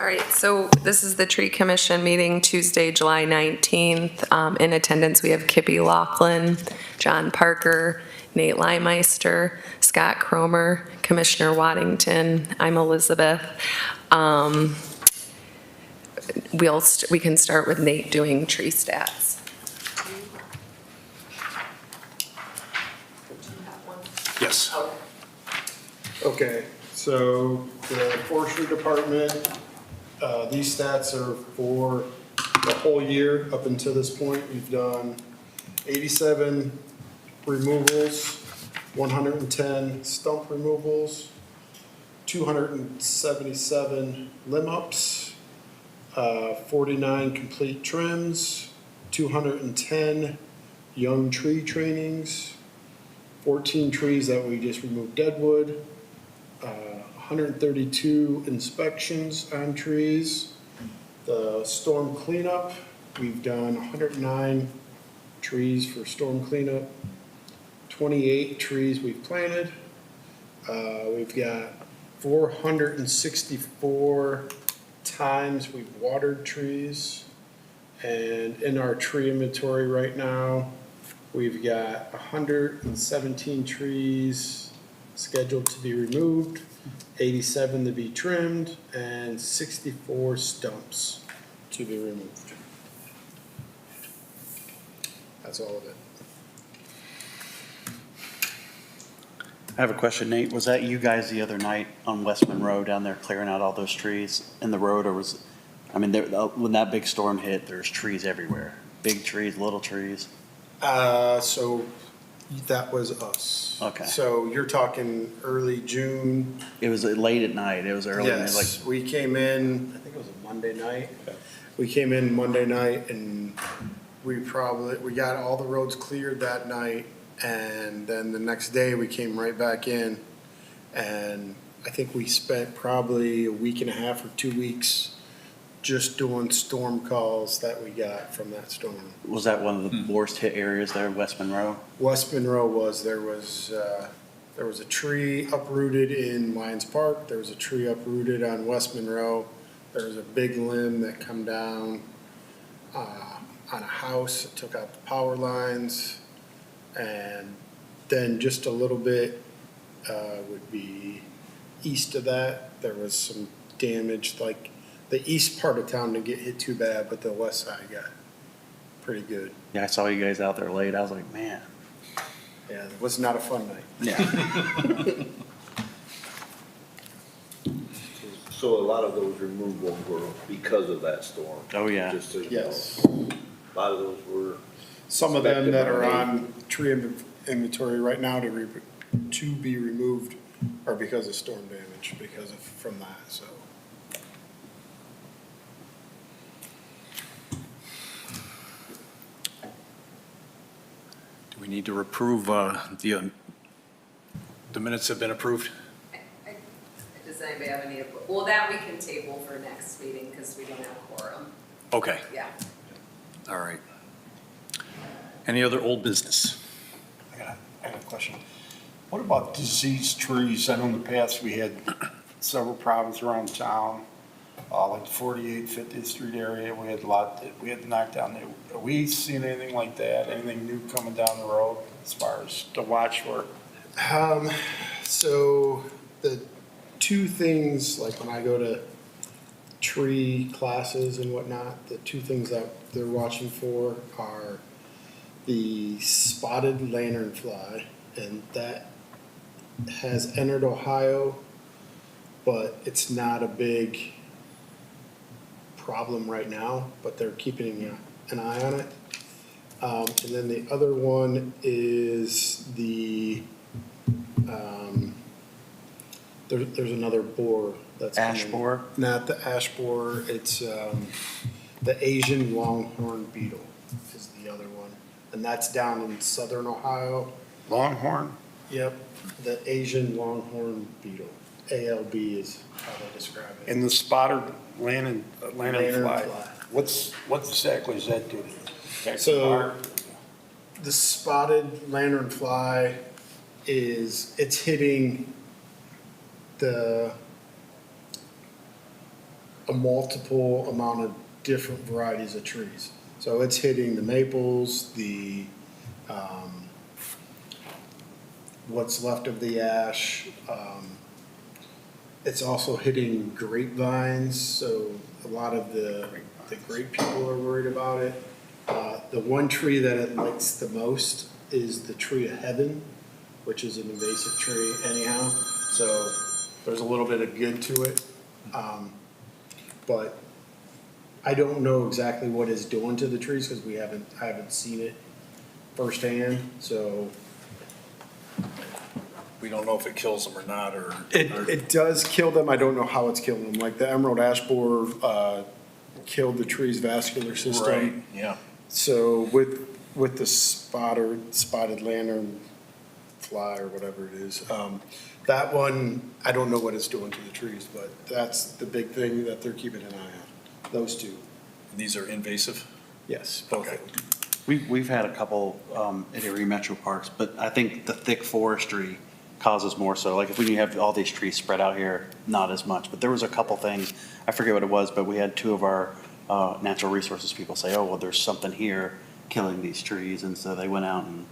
All right, so this is the Tree Commission meeting Tuesday, July 19th. In attendance, we have Kippy Laughlin, John Parker, Nate Leimeister, Scott Cromer, Commissioner Waddington. I'm Elizabeth. We can start with Nate doing tree stats. Yes. Okay, so the forestry department, these stats are for the whole year up until this point. We've done 87 removals, 110 stump removals, 277 limb ups, 49 complete trims, 210 young tree trainings, 14 trees that we just removed deadwood, 132 inspections on trees. The storm cleanup, we've done 109 trees for storm cleanup, 28 trees we've planted. We've got 464 times we've watered trees. And in our tree inventory right now, we've got 117 trees scheduled to be removed, 87 to be trimmed, and 64 stumps to be removed. That's all of it. I have a question, Nate. Was that you guys the other night on West Monroe down there clearing out all those trees in the road, or was, I mean, when that big storm hit, there's trees everywhere. Big trees, little trees. So that was us. Okay. So you're talking early June. It was late at night. It was early. Yes, we came in, I think it was a Monday night. We came in Monday night and we got all the roads cleared that night. And then the next day we came right back in. And I think we spent probably a week and a half or 2 weeks just doing storm calls that we got from that storm. Was that one of the worst hit areas there, West Monroe? West Monroe there was a tree uprooted in Lions Park. There was a tree uprooted on West Monroe. There was a big limb that come down on a house. It took out the power lines. And then just a little bit would be east of that. There was some damage, like the east part of town didn't get hit too bad, but the west side got pretty good. Yeah, I saw you guys out there late. I was like, man. Yeah, it was not a fun night. Yeah. So a lot of those removals were because of that storm? Oh, yeah. Just so you know. Yes. A lot of those were. Some of them that are Expected. on tree inventory right now to be removed are because of storm damage, from that, so. Do we need to approve, the minutes have been approved? Does anybody have any, well, that we can table for next meeting because we don't have quorum. Okay, Yeah. all right. Any other old business? I got a question. What about diseased trees? I know in the past we had several problems around town, like the 48th, 50th Street area. We had a lot that we had to knock down there. Are we seeing anything like that? Anything new coming down the road as far as to watch for? So the two things, like when I go to tree classes and whatnot, the two things that they're watching for are the spotted lanternfly, and that has entered Ohio, but it's not a big problem right now, but they're keeping an eye on it. And then the other one is there's another borer that's Ash coming. borer? Not the ash borer, it's the Asian longhorn beetle is the other one. And that's down in southern Ohio. Longhorn? Yep, the Asian longhorn beetle. ALB is how they describe it. And the spotted lanternfly, Lanternfly. what exactly does that do? So the spotted lanternfly it's hitting the a multiple amount of different varieties of trees. So it's hitting the maples, what's left of the ash. It's also hitting grapevines, so a lot of the grape people are worried about it. The one tree that it likes the most is the tree of heaven, which is an invasive tree anyhow. So there's a little bit of good to it. But I don't know exactly what it's doing to the trees because I haven't seen it firsthand, so. We don't know if it kills them or not, or. It does kill them. I don't know how it's killing them. Like the emerald ash borer, killed the tree's vascular system. Right, yeah. So with the spotted lantern fly or whatever it is, that one, I don't know what it's doing to the trees, but that's the big thing that they're keeping an eye on. Those two, These are invasive? yes, both Okay. of them. We've had a couple at Erie Metro Parks, but I think the thick forestry causes more so. Like if we have all these trees spread out here, not as much. But there was a couple things, I forget what it was, but we had two of our natural resources people say, oh, well, there's something here killing these trees. And so they went out and